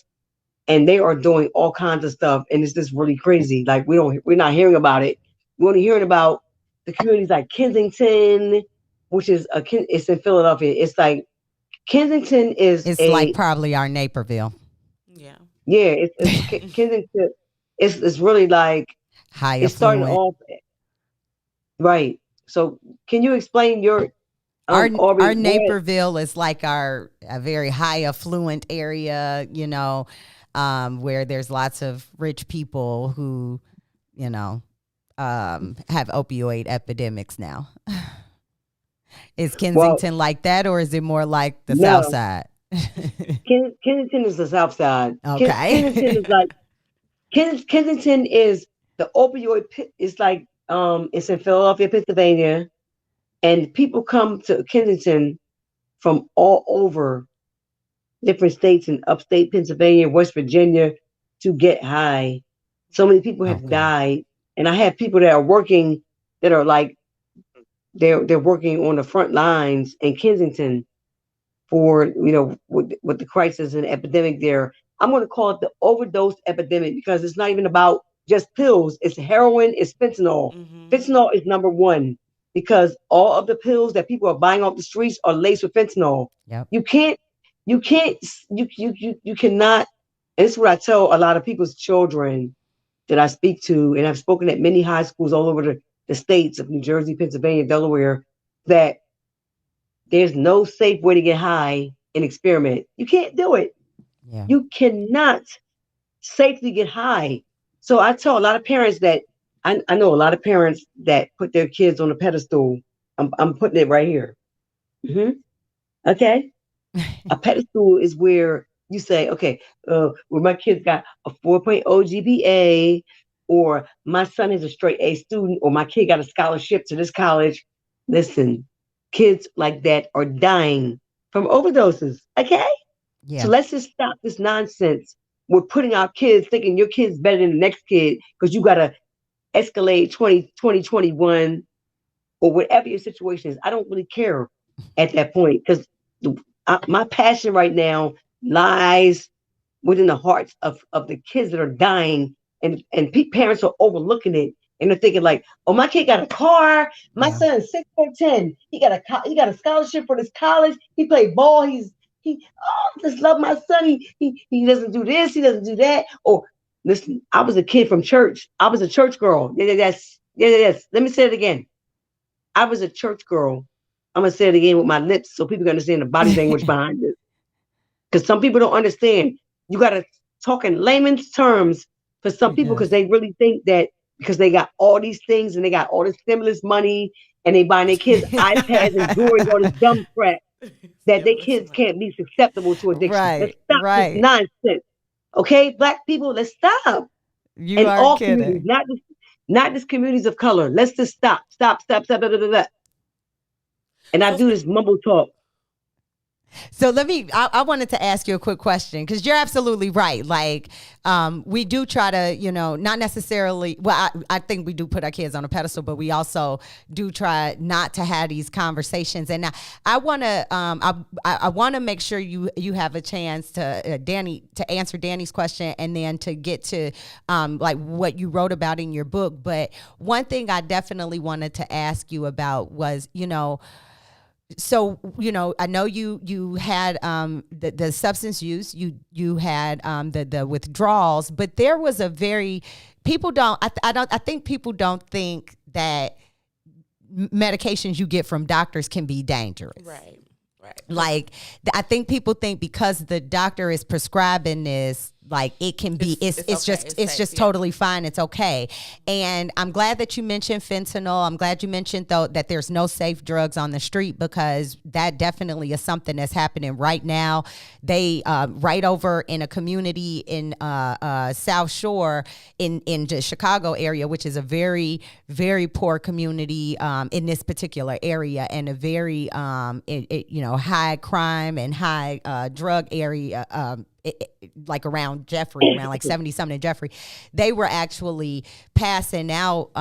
and they are doing all kinds of stuff, and it's just really crazy. Like we're not hearing about it. We're only hearing about the communities like Kensington, which is it's in Philadelphia. It's like Kensington is It's like a probably our Naperville. Yeah. yeah, it's Kensington. It's really like High it started affluent. off right. So can you explain your Our Aubrey what? Naperville is like our a very high affluent area, where there's lots of rich people who, you know, have opioid epidemics now. Is Well, Kensington like that, or is it more like the South no. Side? Kensington is the South Side. Kensington is Okay. like Kensington is the opioid pit. It's like it's in Philadelphia, Pennsylvania, and people come to Kensington from all over different states in upstate Pennsylvania, West Virginia to get high. So many people have Okay. died, and I have people that are working that are like they're working on the front lines in Kensington for with the crisis and epidemic there. I'm going to call it the overdose epidemic because it's not even about just pills. It's heroin. It's fentanyl. Mm-hmm. Fentanyl is number one because all of the pills that people are buying off the streets are laced with fentanyl. Yep. You can't. You can't. You cannot. And this is what I tell a lot of people's children that I speak to, and I've spoken at many high schools all over the states of New Jersey, Pennsylvania, Delaware, that there's no safe way to get high and experiment. You can't do it. Yeah. You cannot safely get high. So I tell a lot of parents that I know a lot of parents that put their kids on a pedestal. I'm putting it right here. Hmm. Okay. A pedestal is where you say, okay, where my kids got a 4.0 GPA, or my son is a straight A student, or my kid got a scholarship to this college. Listen, kids like that are dying from overdoses. Okay. So Yeah. let's just stop this nonsense. We're putting our kids thinking your kid's better than the next kid because you got a Escalade 2021, or whatever your situation is. I don't really care at that point because my passion right now lies within the hearts of the kids that are dying, and parents are overlooking it, and they're thinking like, oh, my kid got a car, my Yeah. son's 6'10", he got a scholarship for this college, he played ball, just love my son, he doesn't do this, he doesn't do that. Or listen, I was a kid from church, I was a church girl. Yes. Let me say it again. I was a church girl. I'm gonna say it again with my lips so people can understand the body language behind it. Because some people don't understand. You got to talk in layman's terms for some people because Yes. they really think that because they got all these things and they got all this stimulus money and they buying their kids iPads and jewelry, all this dumb crap, that their Stimulus kids money. can't be susceptible to addiction. Let's Right. stop this Right. nonsense. Okay, Black people, let's stop. You And aren't all communities, kidding. not just communities of color. Let's just stop. Blah, blah, blah, blah. And I So do this mumble talk. So I wanted to ask you a quick question because you're absolutely right. Like, we do try to, not necessarily, well, I think we do put our kids on a pedestal, but we also do try not to have these conversations. And I want to, I want to make sure you have a chance to, Danny, to answer Danny's question and then to get to, like what you wrote about in your book. But one thing I definitely wanted to ask you about was, so I know you had the substance use, you had the withdrawals, but there was a very I think people don't think that medications you get from doctors can be dangerous. right, right. Like, I think people think because the doctor is prescribing this, like it can be, it's okay. just, It's it's safe, just yeah. totally fine. It's okay. And I'm glad that you mentioned fentanyl. I'm glad you mentioned though that there's no safe drugs on the street, because that definitely is something that's happening right now. They right over in a community in South Shore in the Chicago area, which is a very, very poor community in this particular area, and a very high crime and high drug area. Like around Jeffrey, around like 70 something in Jeffrey, they were actually passing out,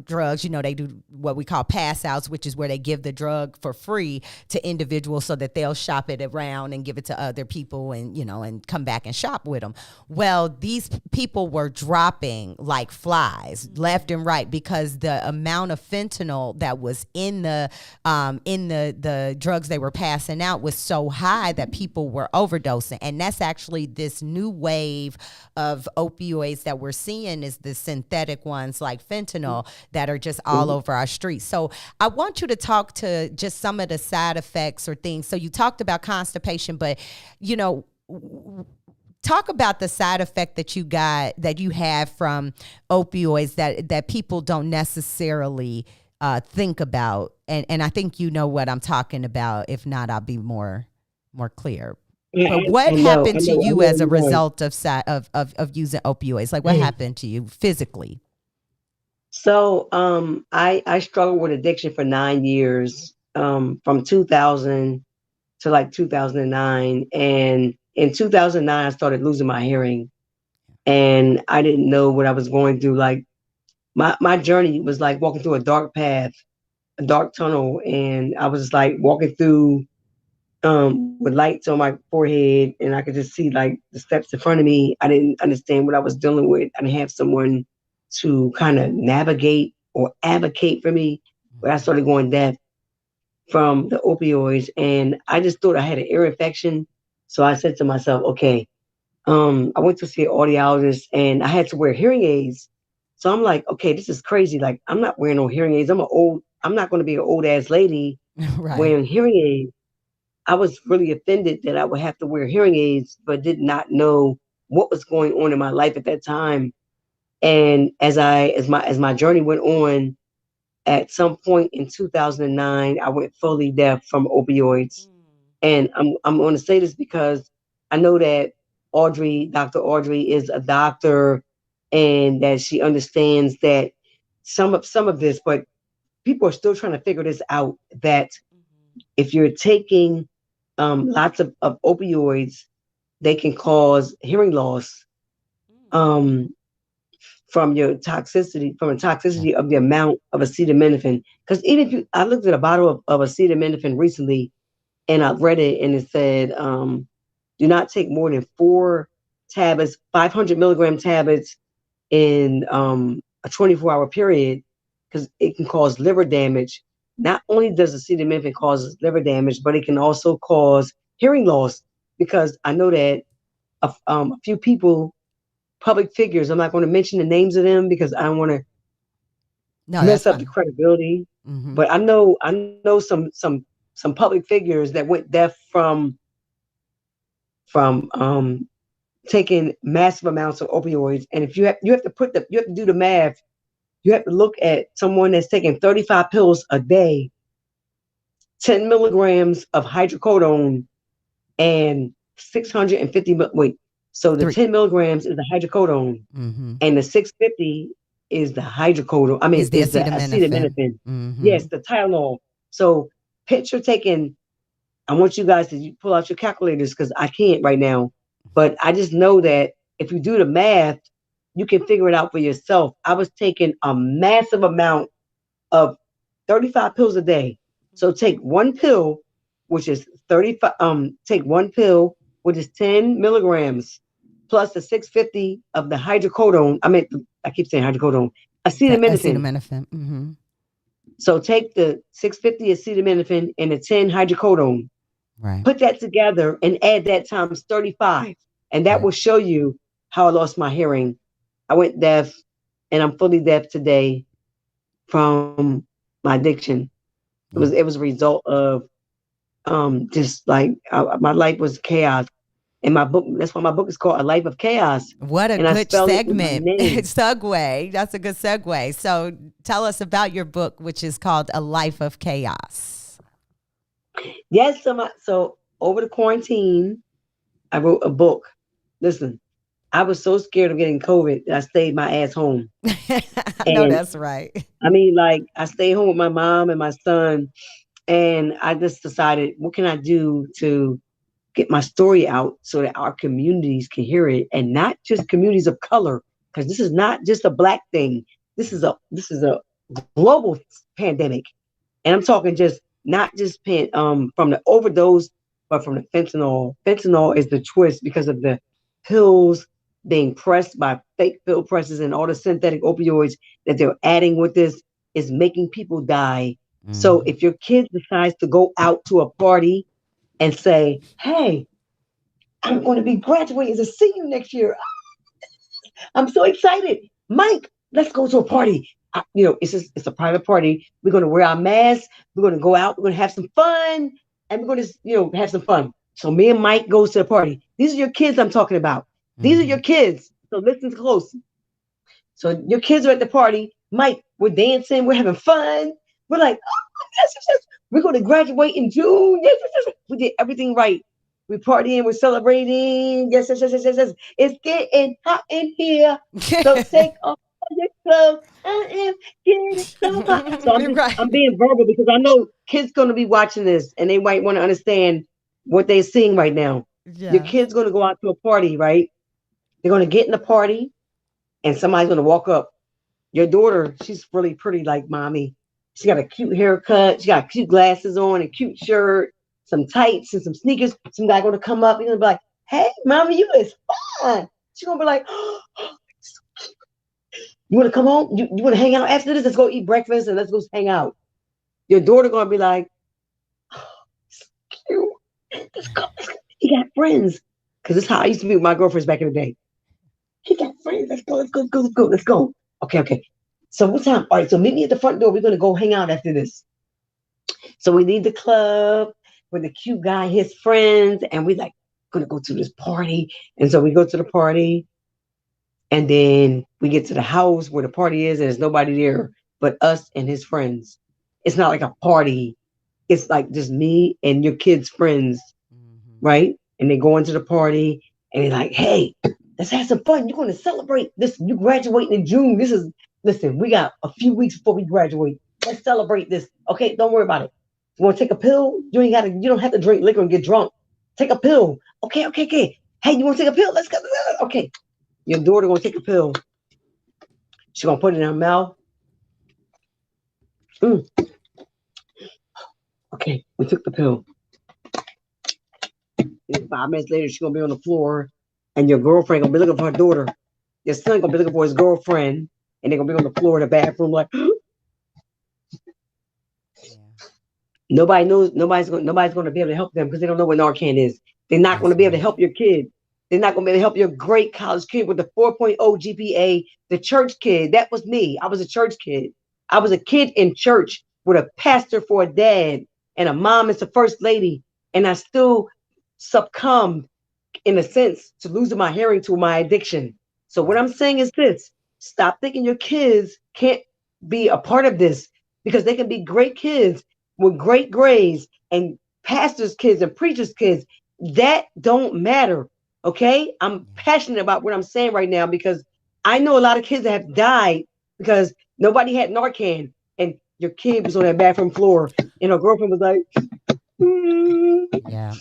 drugs. They do what we call pass outs, which is where they give the drug for free to individuals so that they'll shop it around and give it to other people and come back and shop with them. Well, these people were dropping like flies left and right because the amount of fentanyl that was in the drugs they were passing out was so high that people were overdosing. And that's actually this new wave of opioids that we're seeing, is the synthetic ones like fentanyl that are just all over our streets. So I want you to talk to just some of the side effects or things. So you talked about constipation, but talk about the side effect that you have from opioids that people don't necessarily think about. And I think you know what I'm talking about. If not, I'll be more clear. But what happened to you as a result of using opioids? Like, what happened to you physically? So I struggled with addiction for 9 years, from 2000 to like 2009. And in 2009, I started losing my hearing, and I didn't know what I was going through. Like my journey was like walking through a dark path, a dark tunnel, and I was just like walking through with lights on my forehead, and I could just see like the steps in front of me. I didn't understand what I was dealing with. I didn't have someone to kind of navigate or advocate for me. But I started going deaf from the opioids, and I just thought I had an ear infection. So I said to myself, okay, I went to see an audiologist, and I had to wear hearing aids. So I'm like, okay, this is crazy. Like, I'm not wearing no hearing aids. I'm not going to be an old ass lady Right. wearing hearing aids. I was really offended that I would have to wear hearing aids, but did not know what was going on in my life at that time. And as my journey went on, at some point in 2009, I went fully deaf from opioids. And I'm going to say this because I know that Dr. Audrey, is a doctor, and that she understands that some of this, but people are still trying to figure this out. That if you're taking lots of opioids, they can cause hearing loss. Um, from your toxicity, from the toxicity of the amount of acetaminophen. Because even if I looked at a bottle of acetaminophen recently, and I read it, and it said, do not take more than 4 tablets, 500 milligram tablets in a 24-hour period, because it can cause liver damage. Not only does acetaminophen cause liver damage, but it can also cause hearing loss. Because I know that a few people, public figures, I'm not going to mention the names of them because I don't want to No, that's mess up the fine. credibility. Mm-hmm. But I know some public figures that went deaf from taking massive amounts of opioids. And if you have to you have to do the math. You have to look at someone that's taking 35 pills a day, 10 milligrams of hydrocodone, and 650. Wait, so the Three 10 milligrams is the hydrocodone, mm-hmm. and the 650 is the hydrocodone. I mean, is the is the acetaminophen. acetaminophen. Mm-hmm. Yes, the Tylenol. So picture taking. I want you guys to pull out your calculators because I can't right now. But I just know that if you do the math, you can figure it out for yourself. I was taking a massive amount of 35 pills a day. So take one pill, which is 35, take one pill, which is 10 milligrams, plus the 650 of the hydrocodone. I keep saying hydrocodone, The acetaminophen. acetaminophen. Mm-hmm. So take the 650 acetaminophen and the 10 hydrocodone. Right. Put that together and add that times 35. And that Right. will show you how I lost my hearing. I went deaf and I'm fully deaf today from my addiction. Yeah. It was a result of just like my life was chaos. And my book, that's why my book is called A Life of Chaos. What a And I good spell it with my segment. name. Segue. That's a good segue. So tell us about your book, which is called A Life of Chaos. Yes, so over the quarantine, I wrote a book. Listen, I was so scared of getting COVID that I stayed my ass home. I know And that's right. I mean, like, I stayed home with my mom and my son, and I just decided, what can I do to get my story out so that our communities can hear it, and not just communities of color, because this is not just a black thing. This is a global pandemic, and I'm talking just not just from the overdose, but from the fentanyl. Fentanyl is the twist because of the pills being pressed by fake pill presses and all the synthetic opioids that they're adding with this is making people die. So Mm-hmm. if your kid decides to go out to a party and say, "Hey, I'm going to be graduating to see you next year. I'm so excited. Mike, let's go to a party." It's a private party. We're going to wear our masks. We're going to go out. We're going to have some fun, and we're going to have some fun. So me and Mike goes to the party. These are your kids I'm talking about. These are Mm-hmm. your kids. So listen close. So your kids are at the party. Mike, we're dancing. We're having fun. We're like, oh, yes, yes, yes. We're going to graduate in June. Yes, yes, yes. We did everything right. We're partying. We're celebrating. Yes, yes, yes, yes, yes, yes. It's getting hot in here. So take off all your clothes. I am getting so hot. So Right. I'm being verbal because I know kids going to be watching this and they might want to understand what they're seeing right now. Your Yes. kid's going to go out to a party, right? They're going to get in the party and somebody's going to walk up. Your daughter, she's really pretty like mommy. She got a cute haircut. She got cute glasses on, a cute shirt, some tights and some sneakers. Some guy gonna come up. He's gonna be like, "Hey, mommy, you is fine." She's gonna be like, "Oh, you wanna come home? You wanna hang out after this? Let's go eat breakfast and let's go hang out." Your daughter gonna be like, "Oh, so cute. Let's go. Let's go. He got friends." Because this is how I used to be with my girlfriends back in the day. He got friends. Let's go. Let's go. Let's go. Let's go. Let's go. Okay. Okay. So what time? All right. So meet me at the front door. We're gonna go hang out after this. So we leave the club with the cute guy, his friends, and we like gonna go to this party. And so we go to the party, and then we get to the house where the party is, and there's nobody there but us and his friends. It's not like a party. It's like just me and your kids' friends, Mm-hmm. right? And they go into the party, and they're like, "Hey, let's have some fun. You're gonna celebrate this. You graduating in June. Listen, we got a few weeks before we graduate. Let's celebrate this. Okay, don't worry about it. You want to take a pill? You don't have to drink liquor and get drunk. Take a pill. Okay, okay, okay. Hey, you want to take a pill? Let's go. Okay. Your daughter gonna take a pill. She's gonna put it in her mouth. Mm, okay, we took the pill. 5 minutes later, she's gonna be on the floor, and your girlfriend gonna be looking for her daughter. Your son gonna be looking for his girlfriend, and they're gonna be on the floor in the bathroom like nobody knows. Nobody's gonna be able to help them because they don't know what Narcan is. They're not gonna be able to help your kid. They're not gonna be able to help your great college kid with the 4.0 GPA. The church kid. That was me. I was a church kid. I was a kid in church with a pastor for a dad and a mom as the first lady, and I still succumbed in a sense to losing my hearing to my addiction. So what I'm saying is this: stop thinking your kids can't be a part of this because they can be great kids with great grades and pastors' kids and preachers' kids. That don't matter. Okay? I'm passionate about what I'm saying right now because I know a lot of kids that have died because nobody had Narcan and your kid was on that bathroom floor and her girlfriend was like, Yeah.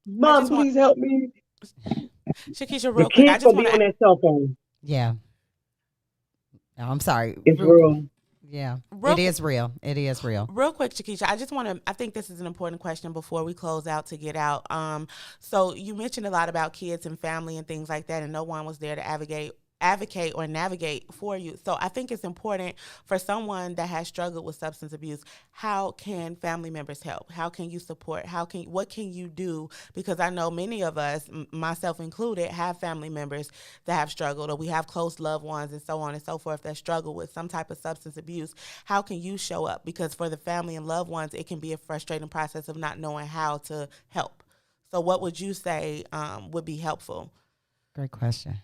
Mom, please help me. Shakisha, The real quick, I kid's just gonna be want on to. that cell phone. Yeah. Oh, I'm sorry. It's real. Yeah. Real- It is real. It is real. Real quick, Shakisha, I just want to. I think this is an important question before we close out to get out. So you mentioned a lot about kids and family and things like that, and no one was there to advocate or navigate for you. So I think it's important for someone that has struggled with substance abuse. How can family members help? How can you support? What can you do? Because I know many of us, myself included, have family members that have struggled, or we have close loved ones and so on and so forth that struggle with some type of substance abuse. How can you show up? Because for the family and loved ones, it can be a frustrating process of not knowing how to help. So what would you say would be helpful? Great question.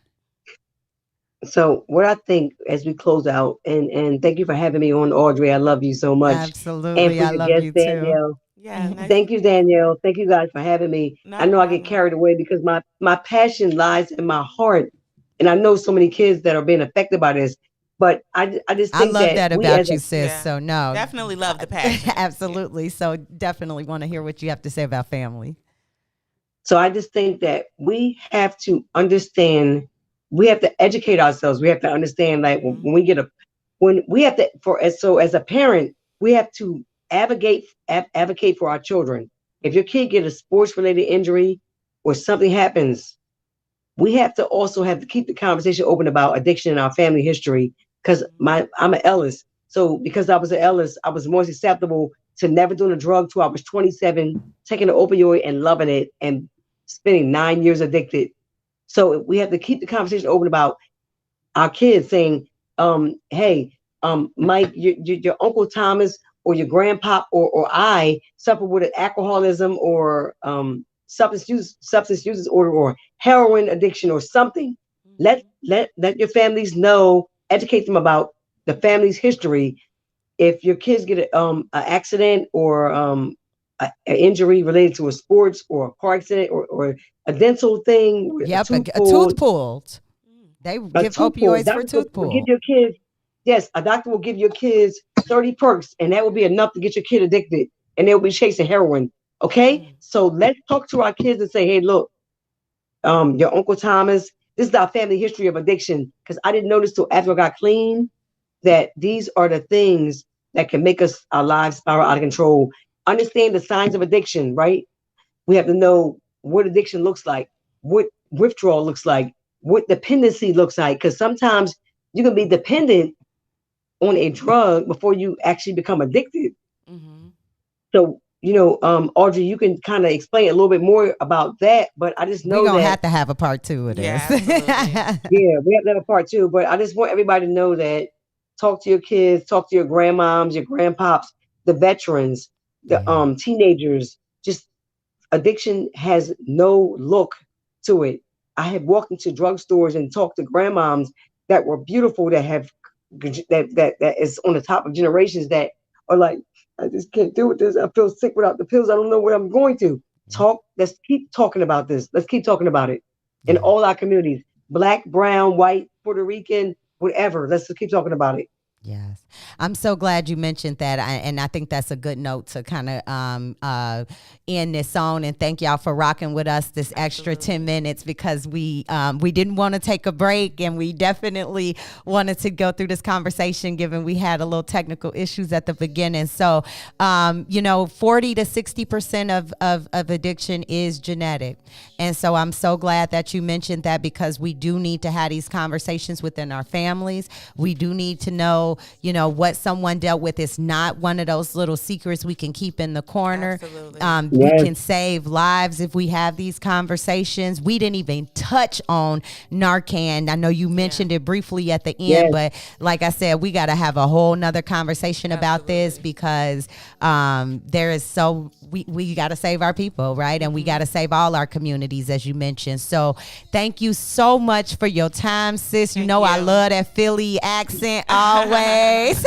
So what I think as we close out, and thank you for having me on, Audrey. I love you so much. And Absolutely. for I your love guest, you too. Danielle. Yeah, nice. Thank you, Danielle. Thank you guys for having me. I Not a know I get problem. carried away because my passion lies in my heart. And I know so many kids that are being affected by this. But I just I think love that that we as about a you, sis. Yeah, So no, definitely love the passion. absolutely. So definitely want to hear what you have to say about family. So I just think that we have to understand, we have to educate ourselves. We have to understand, like when we get when we have to, as a parent, we have to advocate for our children. If your kid get a sports related injury or something happens, we have to also have to keep the conversation open about addiction in our family history. Because I'm an Ellis, so because I was an Ellis, I was more susceptible to never doing a drug till I was 27, taking an opioid and loving it, and spending 9 years addicted. So we have to keep the conversation open about our kids saying, hey, Mike, your Uncle Thomas or your grandpa or I suffer with an alcoholism or substance use disorder or heroin addiction or something. Let your families know, educate them about the family's history. If your kids get an accident or an injury related to a sports or a car accident or a dental thing, a Yep, tooth a tooth pulled, pulled. They a give tooth pull. opioids for Doctor tooth will give pull. your kids, yes, a doctor will give your kids 30 perks, and that will be enough to get your kid addicted, and they'll be chasing heroin. Okay, so let's talk to our kids and say, hey, look, your Uncle Thomas, this is our family history of addiction. Because I didn't notice till after I got clean that these are the things that can make us our lives spiral out of control. Understand the signs of addiction, right? We have to know what addiction looks like, what withdrawal looks like, what dependency looks like. Because sometimes you can be dependent on a drug before you actually become addicted. Mm-hmm. So, Audrey, you can kind of explain a little bit more about that. But I just We're know gonna that, have to have a part two of Yeah, this. absolutely. yeah, we have to have a part two. But I just want everybody to know that talk to your kids, talk to your grandmoms, your grandpops, the veterans, the Yeah. teenagers. Just addiction has no look to it. I have walked into drugstores and talked to grandmoms that were beautiful that have that is on the top of generations that are like, I just can't do with this. I feel sick without the pills. I don't know what I'm going to. Yep. Let's keep talking about this. Let's keep talking about it in Yeah. all our communities. Black, brown, white, Puerto Rican, whatever. Let's just keep talking about it. Yes. I'm so glad you mentioned that, and I think that's a good note to kind of end this on. And thank y'all for rocking with us this extra 10 minutes because we didn't want to take a break, and we definitely wanted to go through this conversation given we had a little technical issues at the beginning. So, 40 to 60% of addiction is genetic. And so I'm so glad that you mentioned that because we do need to have these conversations within our families. We do need to know, what someone dealt with is not one of those little secrets we can keep in the corner. Absolutely. We can save lives if we have these conversations. We didn't even touch on Narcan. I know you mentioned it briefly at the end, but like I said, we got to have a whole nother conversation about this because there is we got to save our people, right? And we got to save all our communities, as you mentioned. So thank you so much for your time, sis. Thank I you. love that Philly accent always.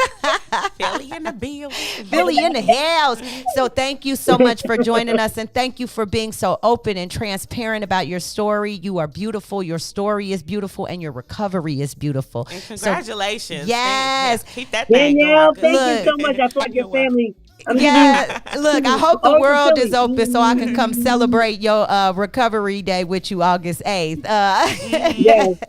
Philly in the building. Philly in the house. So thank you so much for joining us, and thank you for being so open and transparent about your story. You are beautiful. Your story is beautiful, and your recovery is beautiful. And congratulations. Yes. Keep that thing Danielle, going. thank you so much. I feel like your family. Yeah, look, I hope the August world Philly. is open so I can come celebrate your recovery day with you August 8th. Yes.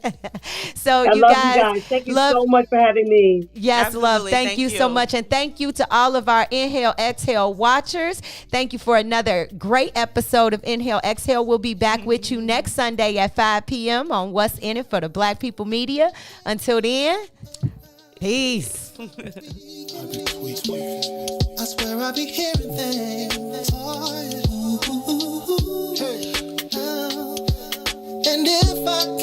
So I you love guys, you guys. Thank you so much for having me. Yes, love. Absolutely. Thank you so much. And thank you to all of our Inhale Exhale watchers. Thank you for another great episode of Inhale Exhale. We'll be back with you next Sunday at 5 p.m. on What's In It for the Black People Media. Until then, peace. I swear I be hearing things. Oh, yeah. Ooh, hey. And if I